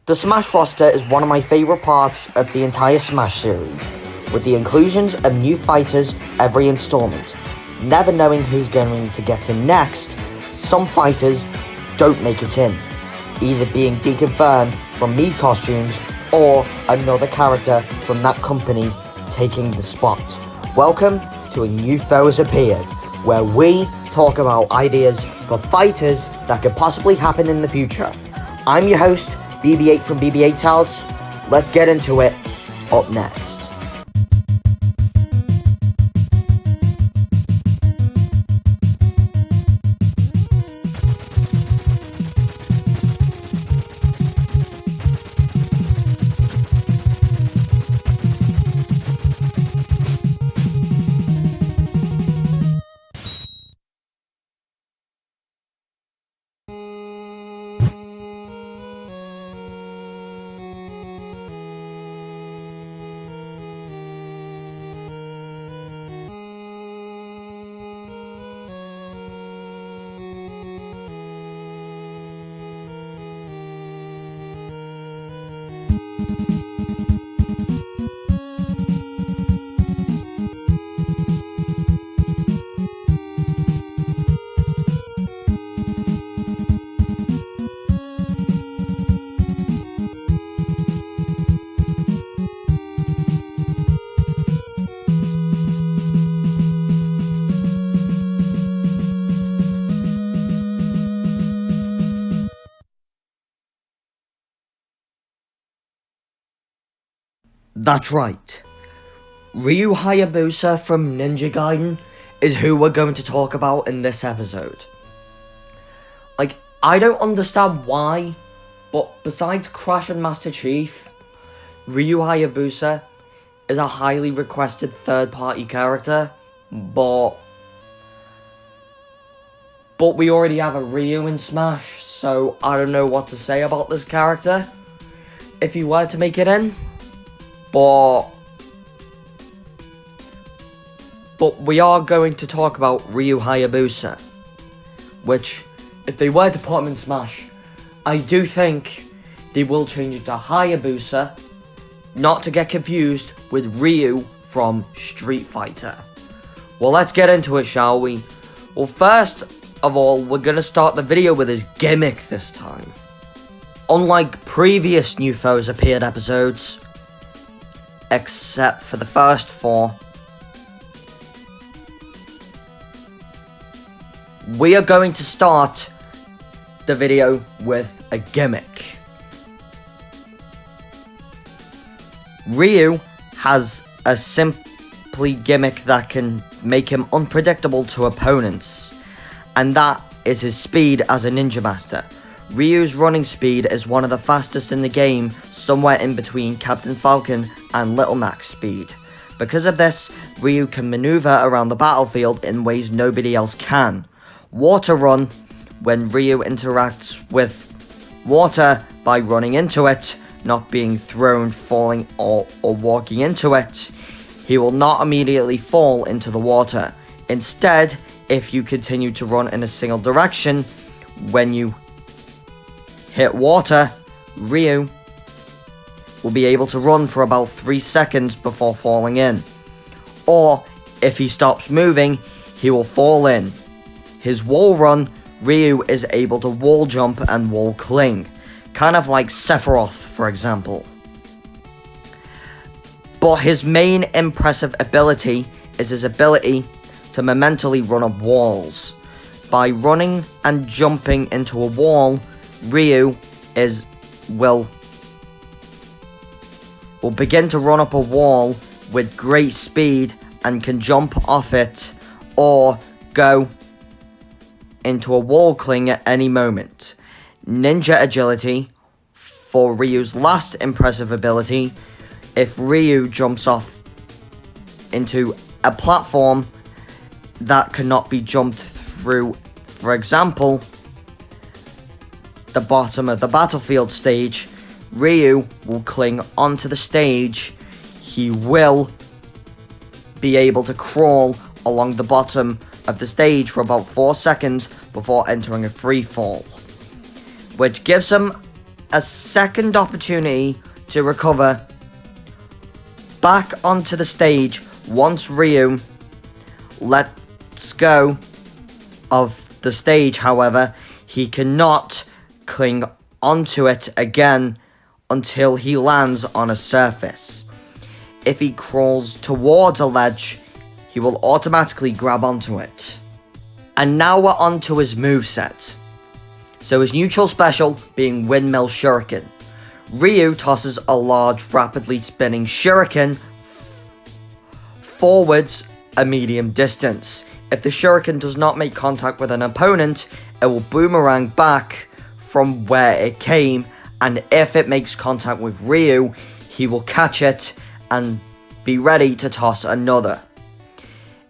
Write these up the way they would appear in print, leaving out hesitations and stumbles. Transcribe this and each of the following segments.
The Smash roster is one of my favourite parts of the entire Smash series, with the inclusions of new fighters every installment. Never knowing who's going to get in next, some fighters don't make it in, either being deconfirmed from Mii Costumes or another character from that company taking the spot. Welcome to A New Foe Has Appeared, where we talk about ideas for fighters that could possibly happen in the future. I'm your host, BB8 from BB8's House. Let's get into it. Up next. That's right. Ryu Hayabusa from Ninja Gaiden is who we're going to talk about in this episode. I don't understand why, but besides Crash and Master Chief, Ryu Hayabusa is a highly requested third-party character, but we already have a Ryu in Smash, so I don't know what to say about this character if he were to make it in. But we are going to talk about Ryu Hayabusa, which, if they were to put him in Smash, I do think they will change it to Hayabusa, not to get confused with Ryu from Street Fighter. Well, let's get into it, shall we? Well, first of all, we're going to start the video with his gimmick this time. Unlike previous New Foes Appeared episodes, except for the first 4, we are going to start the video with a gimmick. Ryu has a simply gimmick that can make him unpredictable to opponents, and that is his speed as a ninja master. Ryu's running speed is one of the fastest in the game, somewhere in between Captain Falcon and Little Mac's speed. Because of this, Ryu can maneuver around the battlefield in ways nobody else can. Water Run, when Ryu interacts with water by running into it, not being thrown, falling, or walking into it, he will not immediately fall into the water. Instead, if you continue to run in a single direction, when you hit water, Ryu will be able to run for about 3 seconds before falling in. Or, if he stops moving, he will fall in. His wall run, Ryu is able to wall jump and wall cling, kind of like Sephiroth, for example. But his main impressive ability is his ability to momentarily run up walls. By running and jumping into a wall, Ryu will begin to run up a wall with great speed and can jump off it or go into a wall cling at any moment. Ninja agility, for Ryu's last impressive ability, if Ryu jumps off into a platform that cannot be jumped through, for example, the bottom of the battlefield stage, Ryu will cling onto the stage. He will be able to crawl along the bottom of the stage for about 4 seconds before entering a free fall, which gives him a second opportunity to recover back onto the stage once Ryu lets go of the stage. However, he cannot cling onto it again until he lands on a surface. If he crawls towards a ledge, he will automatically grab onto it. And now we're on to his moveset. So his neutral special being Windmill Shuriken. Ryu tosses a large, rapidly spinning shuriken forwards a medium distance. If the shuriken does not make contact with an opponent, it will boomerang back from where it came, and if it makes contact with Ryu, he will catch it and be ready to toss another.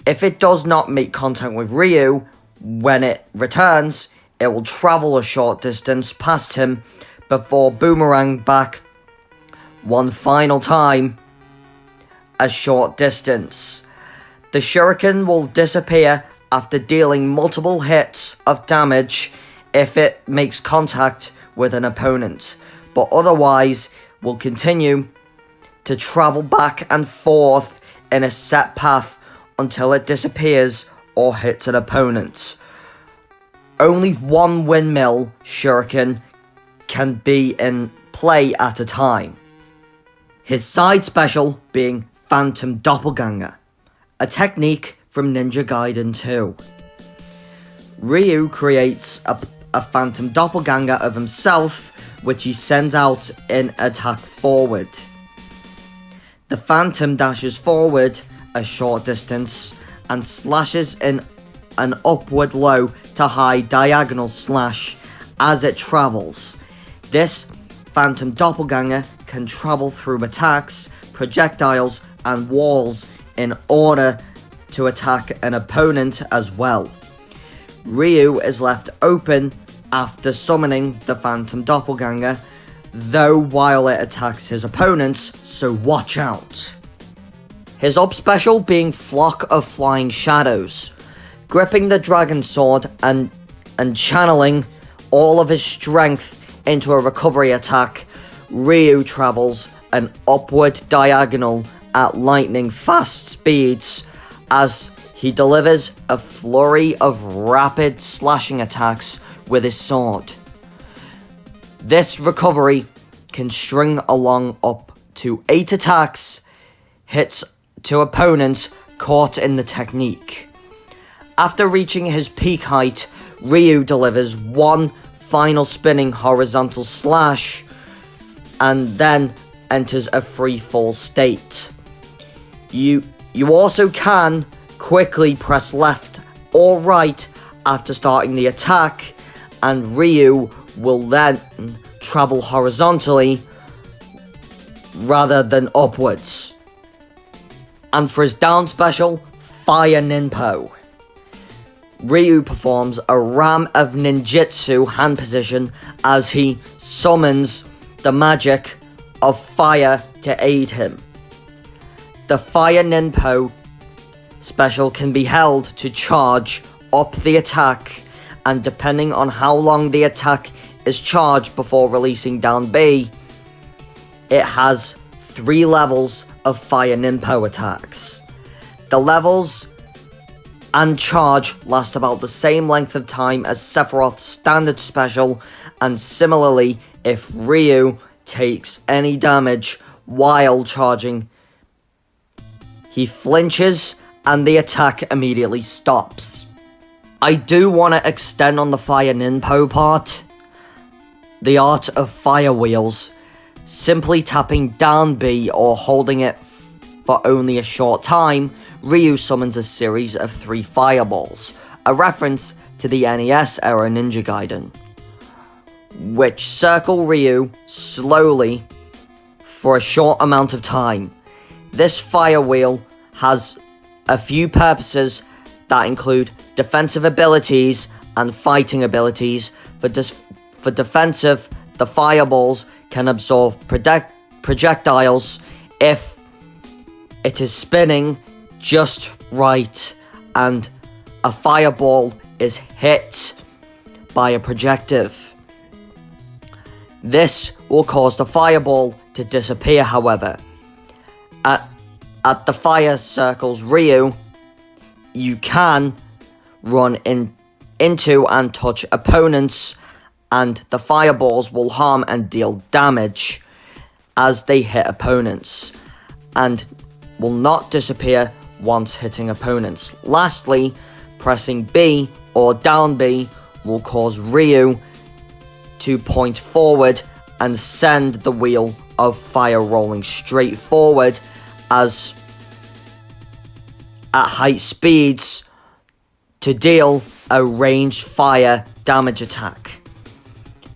If it does not make contact with Ryu, when it returns, it will travel a short distance past him before boomerang back one final time a short distance. The shuriken will disappear after dealing multiple hits of damage if it makes contact with an opponent, but otherwise will continue to travel back and forth in a set path until it disappears or hits an opponent. Only one windmill shuriken can be in play at a time. His side special being Phantom Doppelganger, a technique from Ninja Gaiden 2. Ryu creates a Phantom Doppelganger of himself, which he sends out in attack forward. The Phantom dashes forward a short distance and slashes in an upward low to high diagonal slash as it travels. This Phantom Doppelganger can travel through attacks, projectiles, and walls in order to attack an opponent as well. Ryu is left open after summoning the Phantom Doppelganger, though while it attacks his opponents, so watch out. His up special being Flock of Flying Shadows. Gripping the dragon sword and channeling all of his strength into a recovery attack, Ryu travels an upward diagonal at lightning fast speeds as he delivers a flurry of rapid slashing attacks with his sword. This recovery can string along up to 8 attacks, hits to opponents caught in the technique. After reaching his peak height, Ryu delivers one final spinning horizontal slash and then enters a free fall state. You also can quickly press left or right after starting the attack, and Ryu will then travel horizontally rather than upwards. And for his down special, Fire Ninpo. Ryu performs a Ram of Ninjutsu hand position as he summons the magic of fire to aid him. The Fire Ninpo special can be held to charge up the attack, and depending on how long the attack is charged before releasing down B, it has 3 levels of Fire Ninpo attacks. The levels and charge last about the same length of time as Sephiroth's standard special, and similarly, if Ryu takes any damage while charging, he flinches and the attack immediately stops. I do want to extend on the Fire Ninpo part. The art of fire wheels. Simply tapping down B or holding it for only a short time, Ryu summons a series of 3 fireballs, a reference to the NES era Ninja Gaiden, which circle Ryu slowly for a short amount of time. This fire wheel has a few purposes that include defensive abilities and fighting abilities. For defensive, the fireballs can absorb projectiles if it is spinning just right and a fireball is hit by a projectile. This will cause the fireball to disappear, however. At the fire circles Ryu, you can run into and touch opponents, and the fireballs will harm and deal damage as they hit opponents, and will not disappear once hitting opponents. Lastly, pressing B or down B will cause Ryu to point forward and send the wheel of fire rolling straight forward as at height speeds to deal a ranged fire damage attack.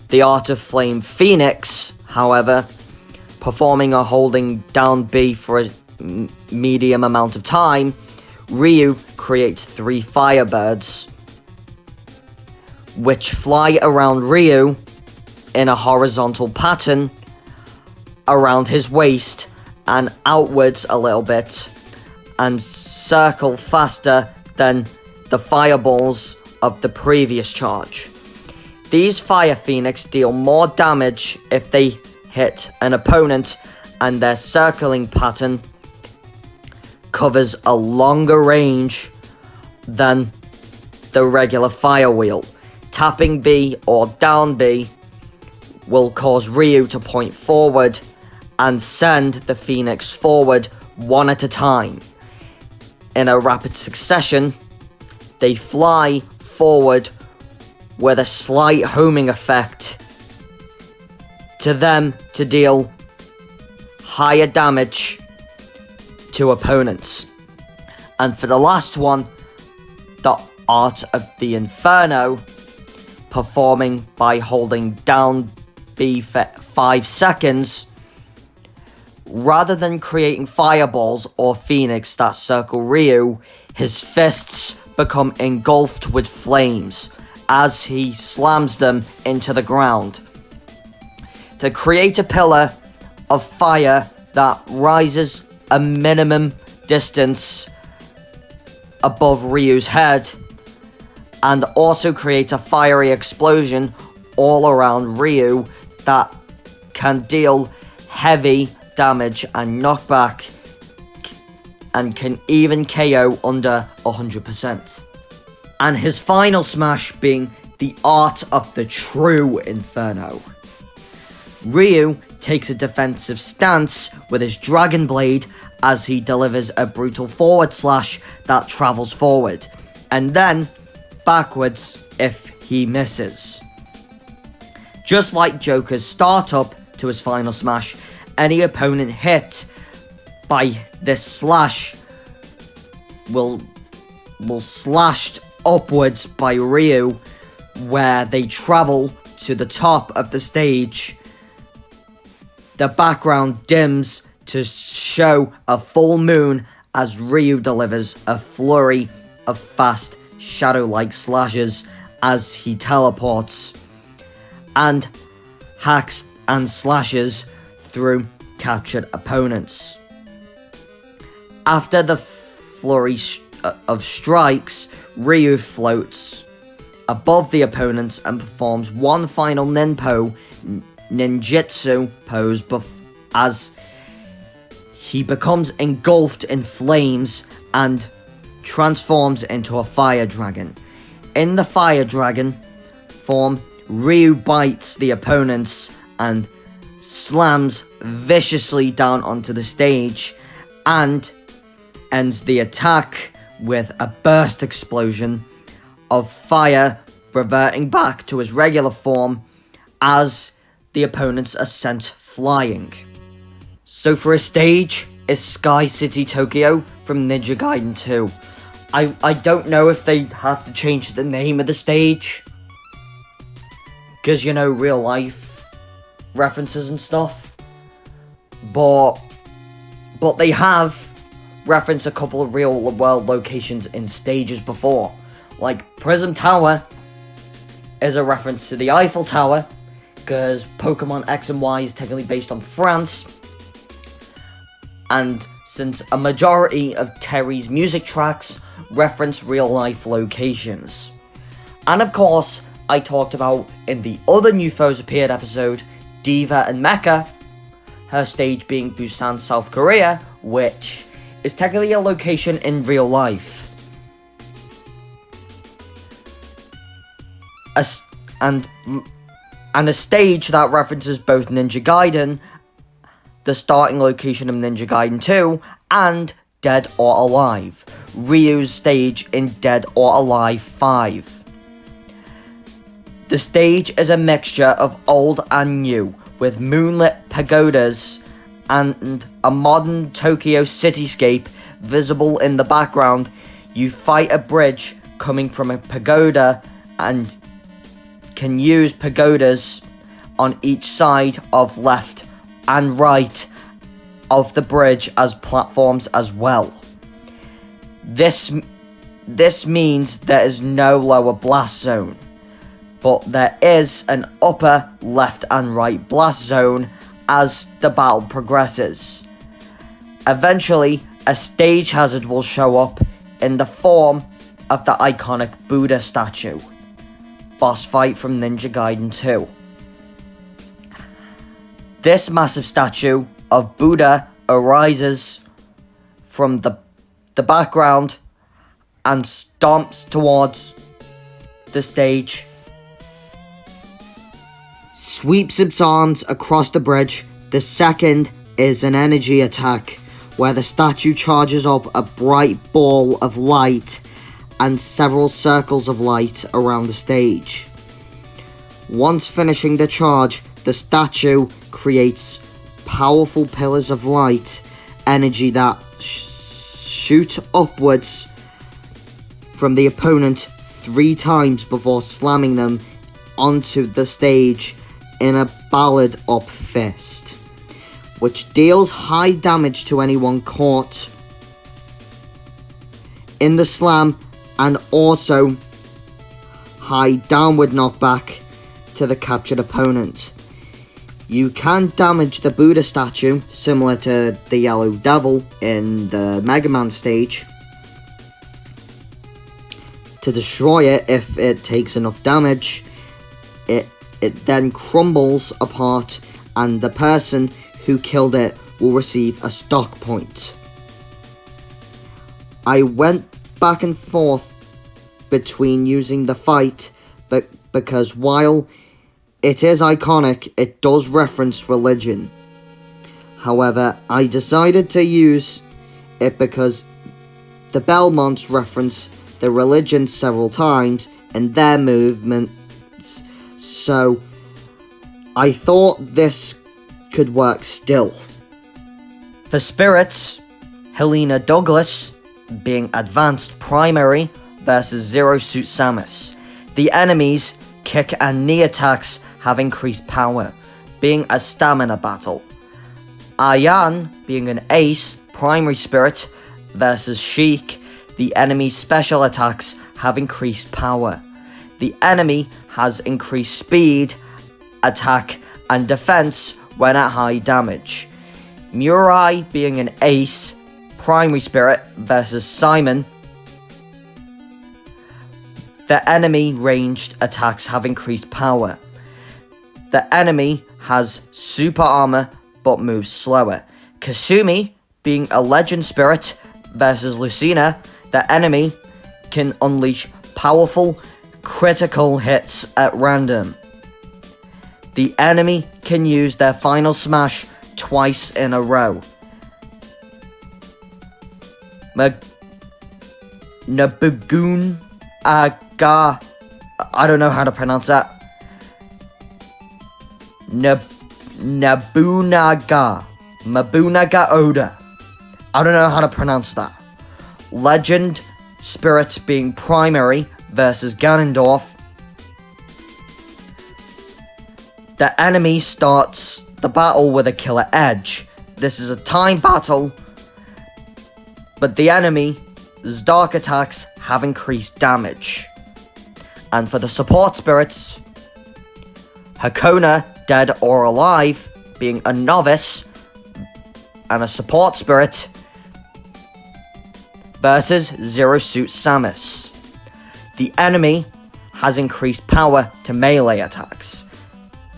The Art of Flame Phoenix, however, performing or holding down B for a medium amount of time, Ryu creates 3 firebirds which fly around Ryu in a horizontal pattern around his waist and outwards a little bit, and circle faster than the fireballs of the previous charge. These Fire Phoenix deal more damage if they hit an opponent, and their circling pattern covers a longer range than the regular fire wheel. Tapping B or down B will cause Ryu to point forward and send the Phoenix forward one at a time. In a rapid succession, they fly forward with a slight homing effect to them to deal higher damage to opponents. And for the last one, the Art of the Inferno, performing by holding down B for 5 seconds. Rather than creating fireballs or Phoenix that circle Ryu, his fists become engulfed with flames as he slams them into the ground. To create a pillar of fire that rises a minimum distance above Ryu's head, and also create a fiery explosion all around Ryu that can deal heavy damage and knockback, and can even KO under 100%. And his final smash being the Art of the True Inferno. Ryu takes a defensive stance with his Dragon Blade as he delivers a brutal forward slash that travels forward, and then backwards if he misses. Just like Joker's startup to his final smash, any opponent hit by this slash will slashed upwards by Ryu, where they travel to the top of the stage. The background dims to show a full moon as Ryu delivers a flurry of fast shadow-like slashes as he teleports and hacks and slashes through captured opponents. After the flurry of strikes, Ryu floats above the opponents and performs one final ninjutsu pose as he becomes engulfed in flames and transforms into a fire dragon. In the fire dragon form, Ryu bites the opponents and slams viciously down onto the stage and ends the attack with a burst explosion of fire, reverting back to his regular form as the opponents are sent flying. So for a stage is Sky City Tokyo from Ninja Gaiden 2. I don't know if they have to change the name of the stage, because, you know, real life references and stuff, but they have referenced a couple of real world locations in stages before. Like Prism Tower is a reference to the Eiffel Tower, because Pokemon X and Y is technically based on France, and since a majority of Terry's music tracks reference real life locations. And of course, I talked about in the other New Foes Appeared episode, Diva and Mecha, her stage being Busan, South Korea, which is technically a location in real life. And a stage that references both Ninja Gaiden, the starting location of Ninja Gaiden 2, and Dead or Alive, Ryu's stage in Dead or Alive 5. The stage is a mixture of old and new, with moonlit pagodas and a modern Tokyo cityscape visible in the background. You fight a bridge coming from a pagoda and can use pagodas on each side of left and right of the bridge as platforms as well. This means there is no lower blast zone, but there is an upper left and right blast zone as the battle progresses. Eventually, a stage hazard will show up in the form of the iconic Buddha statue, boss fight from Ninja Gaiden 2. This massive statue of Buddha arises from the background and stomps towards the stage, sweeps its arms across the bridge. The second is an energy attack, where the statue charges up a bright ball of light and several circles of light around the stage. Once finishing the charge, the statue creates powerful pillars of light energy that shoot upwards from the opponent 3 times before slamming them onto the stage in a ballad up fist, which deals high damage to anyone caught in the slam, and also high downward knockback to the captured opponent. You can damage the Buddha statue, similar to the Yellow Devil in the Mega Man stage, to destroy it. If it takes enough damage, it then crumbles apart, and the person who killed it will receive a stock point. I went back and forth between using the fight, but because while it is iconic, it does reference religion. However, I decided to use it because the Belmonts reference the religion several times in their movements, so I thought this could work still. For spirits, Helena Douglas being advanced primary versus Zero Suit Samus. The enemies' kick and knee attacks have increased power, being a stamina battle. Ayan being an ace primary spirit versus Sheik. The enemy's special attacks have increased power. The enemy has increased speed, attack, and defense when at high damage. Murai being an ace primary spirit versus Simon. The enemy ranged attacks have increased power. The enemy has super armor but moves slower. Kasumi being a legend spirit versus Lucina. The enemy can unleash powerful critical hits at random. The enemy can use their final smash twice in a row. Nabugun Aga, I don't know how to pronounce that. Mabunaga Oda. I don't know how to pronounce that. Legend Spirit being primary versus Ganondorf. The enemy starts the battle with a killer edge. This is a time battle, but the enemy's dark attacks have increased damage. And for the support spirits, Hakona, Dead or Alive, being a novice and a support spirit versus Zero Suit Samus. The enemy has increased power to melee attacks.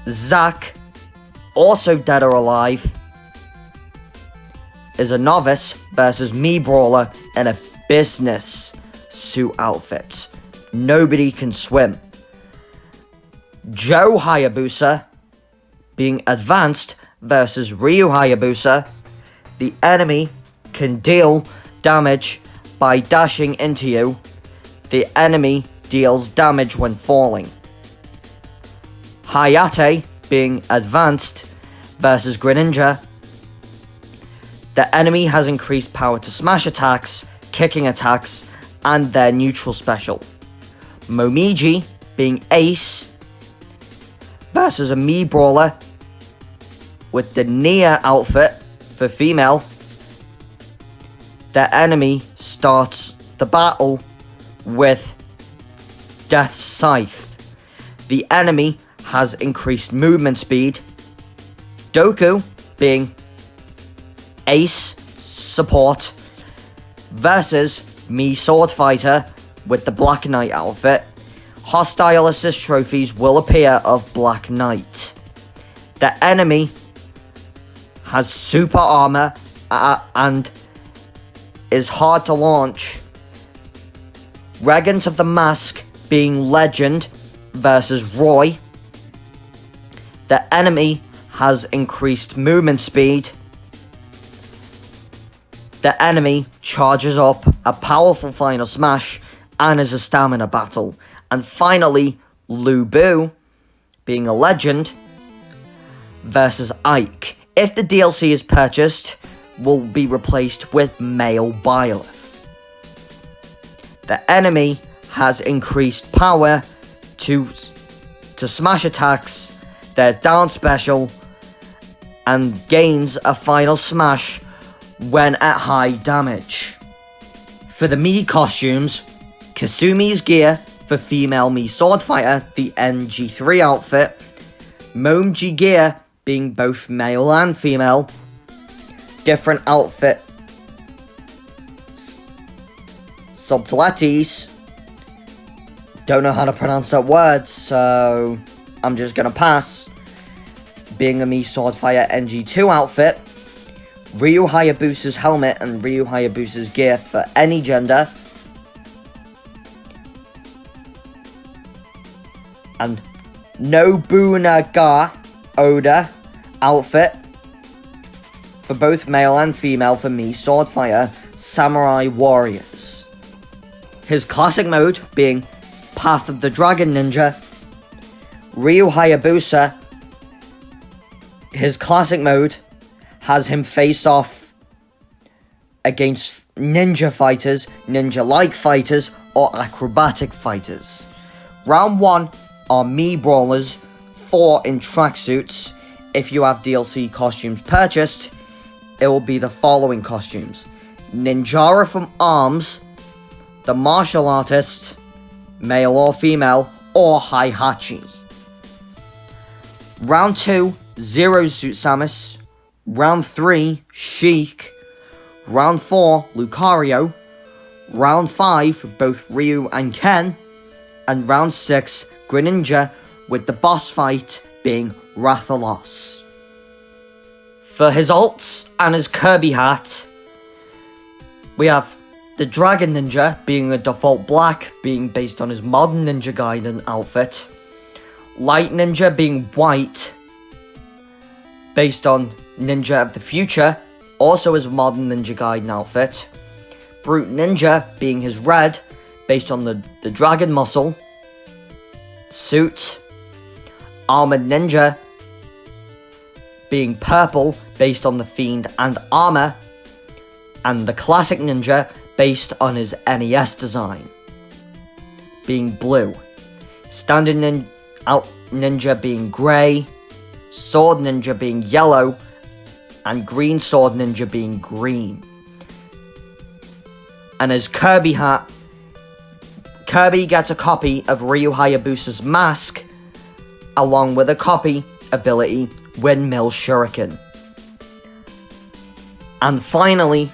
Zack Also dead or alive is a novice versus Mii Brawler in a business suit outfit. Nobody can swim. Joe Hayabusa being advanced versus Ryu Hayabusa. The enemy can deal damage by dashing into you. The enemy deals damage when falling. Hayate being advanced versus Greninja. The enemy has increased power to smash attacks, kicking attacks, and their neutral special. Momiji being Ace versus a Mii Brawler with the Nia outfit for female. The enemy starts the battle with Death's Scythe. The enemy has increased movement speed. Doku being Ace support versus Mii Sword Fighter with the Black Knight outfit. Hostile assist trophies will appear of Black Knight. The enemy has super armor and is hard to launch. Regent of the Mask being Legend versus Roy. The enemy has increased movement speed. The enemy charges up a powerful final smash and is a stamina battle. And finally, Lu Bu being a Legend versus Ike. If the DLC is purchased, will be replaced with Male Byleth. The enemy has increased power to smash attacks, their down special, and gains a final smash when at high damage. For the Mii costumes, Kasumi's gear for female Mii Sword Fighter, the NG3 outfit. Momiji gear being both male and female. Different outfit subtleties. Don't know how to pronounce that word, so I'm just gonna pass. Being a Mii Sword Fighter NG2 outfit. Ryu Hayabusa's helmet and Ryu Hayabusa's gear for any gender. And Nobunaga Oda outfit for both male and female for Mii Sword Fighter Samurai Warriors. His classic mode being Path of the Dragon Ninja. Ryu Hayabusa, his classic mode has him face off against ninja fighters, ninja-like fighters, or acrobatic fighters. Round 1 are Mii Brawlers, 4 in tracksuits. If you have DLC costumes purchased, it will be the following costumes. Ninjara from ARMS, the martial artist, male or female, or Heihachi. Round 2, Zero Suit Samus. Round 3, Sheik. Round 4, Lucario. Round 5, both Ryu and Ken. And round 6, Greninja, with the boss fight being Rathalos. For his ults and his Kirby Hat, we have the Dragon Ninja being a default black, being based on his Modern Ninja Gaiden outfit. Light Ninja being white, based on Ninja of the Future, also his Modern Ninja Gaiden outfit. Brute Ninja being his red, based on the Dragon Muscle suit. Armored Ninja being purple, based on the Fiend and armor. And the Classic Ninja, based on his NES design, being blue. Standard Ninja being grey. Sword Ninja being yellow. And Green Sword Ninja being green. And his Kirby Hat, Kirby gets a copy of Ryu Hayabusa's mask, along with a copy ability, Windmill Shuriken. And finally,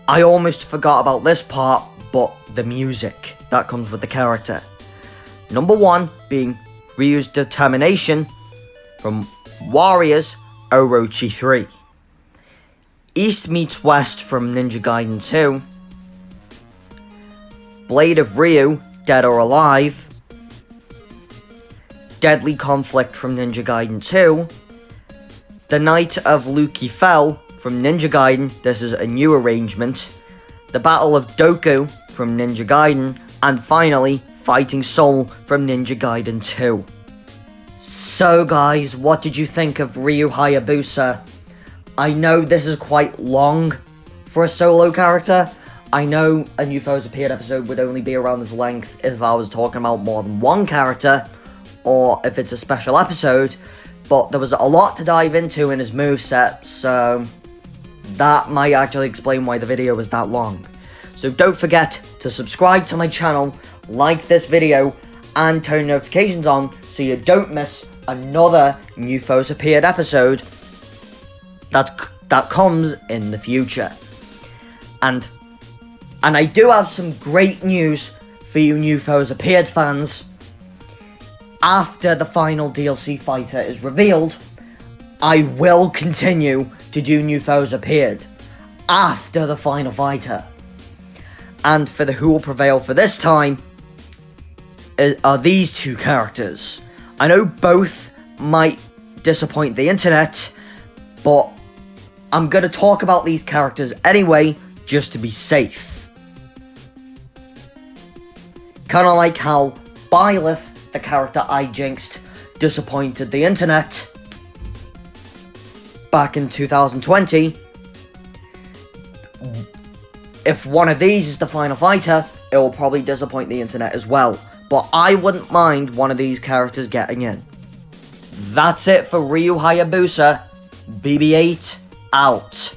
I almost forgot about this part, but the music that comes with the character. Number 1 being Ryu's Determination from Warriors Orochi 3. East meets West from Ninja Gaiden 2. Blade of Ryu, Dead or Alive. Deadly Conflict from Ninja Gaiden 2. The Night of Luki Fell from Ninja Gaiden, this is a new arrangement. The Battle of Doku from Ninja Gaiden. And finally, Fighting Soul from Ninja Gaiden 2. So guys, what did you think of Ryu Hayabusa? I know this is quite long for a solo character. I know a New Foes Appeared episode would only be around this length if I was talking about more than one character, or if it's a special episode, but there was a lot to dive into in his moveset, so that might actually explain why the video was that long. So don't forget to subscribe to my channel, like this video, and turn notifications on so you don't miss another New Foes Appeared episode that comes in the future. And I do have some great news for you New Foes Appeared fans. After the final DLC fighter is revealed, I will continue to do New Foes Appeared after the final fighter. And for the Who Will Prevail for this time are these two characters. I know both might disappoint the internet, but I'm going to talk about these characters anyway, just to be safe. Kinda like how Byleth, the character I jinxed, disappointed the internet back in 2020. If one of these is the final fighter, it will probably disappoint the internet as well. But I wouldn't mind one of these characters getting in. That's it for Ryu Hayabusa. BB-8 out.